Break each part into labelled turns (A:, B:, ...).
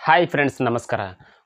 A: Hi friends, ನಮಸ್ಕಾರ.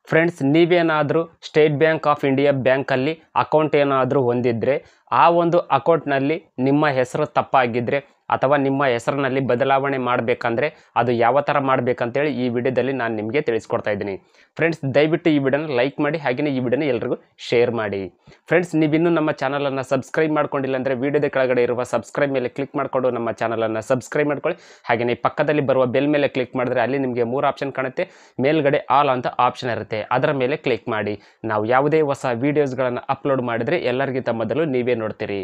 A: Friends, ನೀವೇನಾದರೂ state Bank of India ಬ್ಯಾಂಕಲ್ಲಿ ಅಕೌಂಟ್ ಏನಾದರೂ ಹೊಂದಿದ್ರೆ ಆ ಒಂದು ಅಕೌಂಟ್ನಲ್ಲಿ ನಿಮ್ಮ ಹೆಸರು ತಪ್ಪಾಗಿದ್ದರೆ ಅಥವಾ ನಿಮ್ಮ ಹೆಸರಿನಲ್ಲಿ ಬದಲಾವಣೆ ಮಾಡಬೇಕಂದ್ರೆ ಅದು ಯಾವ ಥರ ಮಾಡಬೇಕಂತೇಳಿ ಈ ವಿಡಿಯೋದಲ್ಲಿ ನಾನು ನಿಮಗೆ ತಿಳಿಸ್ಕೊಡ್ತಾ ಇದ್ದೀನಿ. ಫ್ರೆಂಡ್ಸ್, ದಯವಿಟ್ಟು ಈ ವಿಡಿಯೋನ ಲೈಕ್ ಮಾಡಿ, ಹಾಗೆಯೇ ಈ ವಿಡಿಯೋನ ಎಲ್ರಿಗೂ ಶೇರ್ ಮಾಡಿ. ಫ್ರೆಂಡ್ಸ್, ನೀವಿನ್ನೂ ನಮ್ಮ ಚಾನಲನ್ನು ಸಬ್ಸ್ಕ್ರೈಬ್ ಮಾಡ್ಕೊಂಡಿಲ್ಲ ಅಂದರೆ ವಿಡಿಯೋದ ಕೆಳಗಡೆ ಇರುವ ಸಬ್ಸ್ಕ್ರೈಬ್ ಮೇಲೆ ಕ್ಲಿಕ್ ಮಾಡಿಕೊಂಡು ನಮ್ಮ ಚಾನಲನ್ನು ಸಬ್ಸ್ಕ್ರೈಬ್ ಮಾಡ್ಕೊಳ್ಳಿ. ಹಾಗೆಯೇ ಪಕ್ಕದಲ್ಲಿ ಬರುವ ಬೆಲ್ ಮೇಲೆ ಕ್ಲಿಕ್ ಮಾಡಿದ್ರೆ ಅಲ್ಲಿ ನಿಮಗೆ 3 ಆಪ್ಷನ್ ಕಾಣುತ್ತೆ. ಮೇಲ್ಗಡೆ ಆಲ್ ಅಂತ ಆಪ್ಷನ್ ಇರುತ್ತೆ, ಅದರ ಮೇಲೆ ಕ್ಲಿಕ್ ಮಾಡಿ. ನಾವು ಯಾವುದೇ ಹೊಸ ವೀಡಿಯೋಸ್ಗಳನ್ನು ಅಪ್ಲೋಡ್ ಮಾಡಿದರೆ ಎಲ್ಲರಿಗಿಂತ ಮೊದಲು ನೀವೇ ನೋಡ್ತೀರಿ.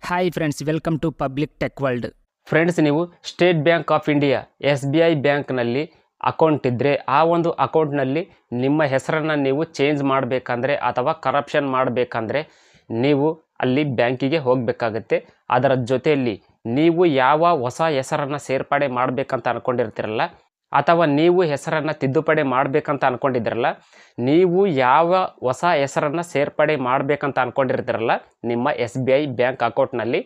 B: Hi friends, welcome to Public Tech World.
A: Friends, ನೀವು State Bank of India SBI ಬ್ಯಾಂಕ್ನಲ್ಲಿ ಅಕೌಂಟ್ ಇದ್ದರೆ ಆ ಒಂದು ಅಕೌಂಟ್ನಲ್ಲಿ ನಿಮ್ಮ ಹೆಸರನ್ನು ನೀವು ಚೇಂಜ್ ಮಾಡಬೇಕಂದ್ರೆ ಅಥವಾ ಕರಪ್ಷನ್ ಮಾಡಬೇಕಂದ್ರೆ ನೀವು ಅಲ್ಲಿ ಬ್ಯಾಂಕಿಗೆ ಹೋಗಬೇಕಾಗುತ್ತೆ. ಅದರ ಜೊತೆಯಲ್ಲಿ ನೀವು ಯಾವ ಹೊಸ ಹೆಸರನ್ನು ಸೇರ್ಪಡೆ ಮಾಡಬೇಕಂತ ಅಂದ್ಕೊಂಡಿರ್ತೀರಲ್ಲ ಅಥವಾ ನೀವು ಹೆಸರನ್ನು ತಿದ್ದುಪಡಿ ಮಾಡಬೇಕಂತ ಅಂದ್ಕೊಂಡಿದ್ದೀರಲ್ಲ, ನೀವು ಯಾವ ಹೊಸ ಹೆಸರನ್ನು ಸೇರ್ಪಡೆ ಮಾಡಬೇಕಂತ ಅಂದ್ಕೊಂಡಿರ್ತೀರಲ್ಲ ನಿಮ್ಮ SBI ಬ್ಯಾಂಕ್ ಅಕೌಂಟ್ನಲ್ಲಿ,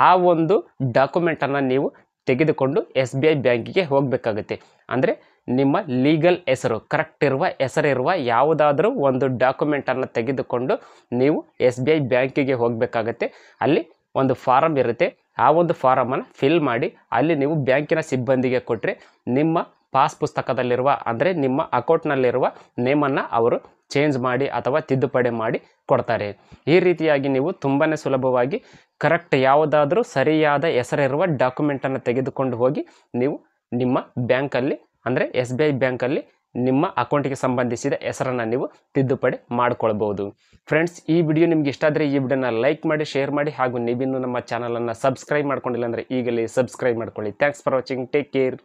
A: ಆ ಒಂದು ಡಾಕ್ಯುಮೆಂಟನ್ನು ನೀವು ತೆಗೆದುಕೊಂಡು SBI ಬ್ಯಾಂಕಿಗೆ ಹೋಗಬೇಕಾಗುತ್ತೆ. ಅಂದರೆ ನಿಮ್ಮ ಲೀಗಲ್ ಹೆಸರು ಕರೆಕ್ಟ್ ಇರುವ ಹೆಸರಿರುವ ಯಾವುದಾದ್ರೂ ಒಂದು ಡಾಕ್ಯುಮೆಂಟನ್ನು ತೆಗೆದುಕೊಂಡು ನೀವು SBI ಬ್ಯಾಂಕಿಗೆ ಹೋಗಬೇಕಾಗತ್ತೆ. ಅಲ್ಲಿ ಒಂದು ಫಾರಮ್ ಇರುತ್ತೆ, ಆ ಒಂದು ಫಾರಮನ್ನು ಫಿಲ್ ಮಾಡಿ ಅಲ್ಲಿ ನೀವು ಬ್ಯಾಂಕಿನ ಸಿಬ್ಬಂದಿಗೆ ಕೊಟ್ಟರೆ ನಿಮ್ಮ ಪಾಸ್ ಪುಸ್ತಕದಲ್ಲಿರುವ ಅಂದರೆ ನಿಮ್ಮ ಅಕೌಂಟ್ನಲ್ಲಿರುವ ನೇಮನ್ನು ಅವರು ಚೇಂಜ್ ಮಾಡಿ ಅಥವಾ ತಿದ್ದುಪಡಿ ಮಾಡಿ ಕೊಡ್ತಾರೆ. ಈ ರೀತಿಯಾಗಿ ನೀವು ತುಂಬಾ ಸುಲಭವಾಗಿ ಕರೆಕ್ಟ್ ಯಾವುದಾದ್ರೂ ಸರಿಯಾದ ಹೆಸರಿರುವ ಡಾಕ್ಯುಮೆಂಟನ್ನು ತೆಗೆದುಕೊಂಡು ಹೋಗಿ ನೀವು ನಿಮ್ಮ ಬ್ಯಾಂಕಲ್ಲಿ ಅಂದರೆ SBI ಬ್ಯಾಂಕಲ್ಲಿ ನಿಮ್ಮ ಅಕೌಂಟಿಗೆ ಸಂಬಂಧಿಸಿದ ಹೆಸರನ್ನು ನೀವು ತಿದ್ದುಪಡಿ ಮಾಡಿಕೊಳ್ಬೋದು. ಫ್ರೆಂಡ್ಸ್, ಈ ವಿಡಿಯೋ ನಿಮ್ಗೆ ಇಷ್ಟ ಆದರೆ ಈ ವಿಡಿಯೋನ ಲೈಕ್ ಮಾಡಿ, ಶೇರ್ ಮಾಡಿ, ಹಾಗೂ ನೀವಿನ್ನೂ ನಮ್ಮ ಚಾನಲನ್ನು ಸಬ್ಸ್ಕ್ರೈಬ್ ಮಾಡ್ಕೊಂಡಿಲ್ಲ ಅಂದರೆ ಈಗಲೇ ಸಬ್ಸ್ಕ್ರೈಬ್ ಮಾಡ್ಕೊಳ್ಳಿ. Thanks for watching. Take care.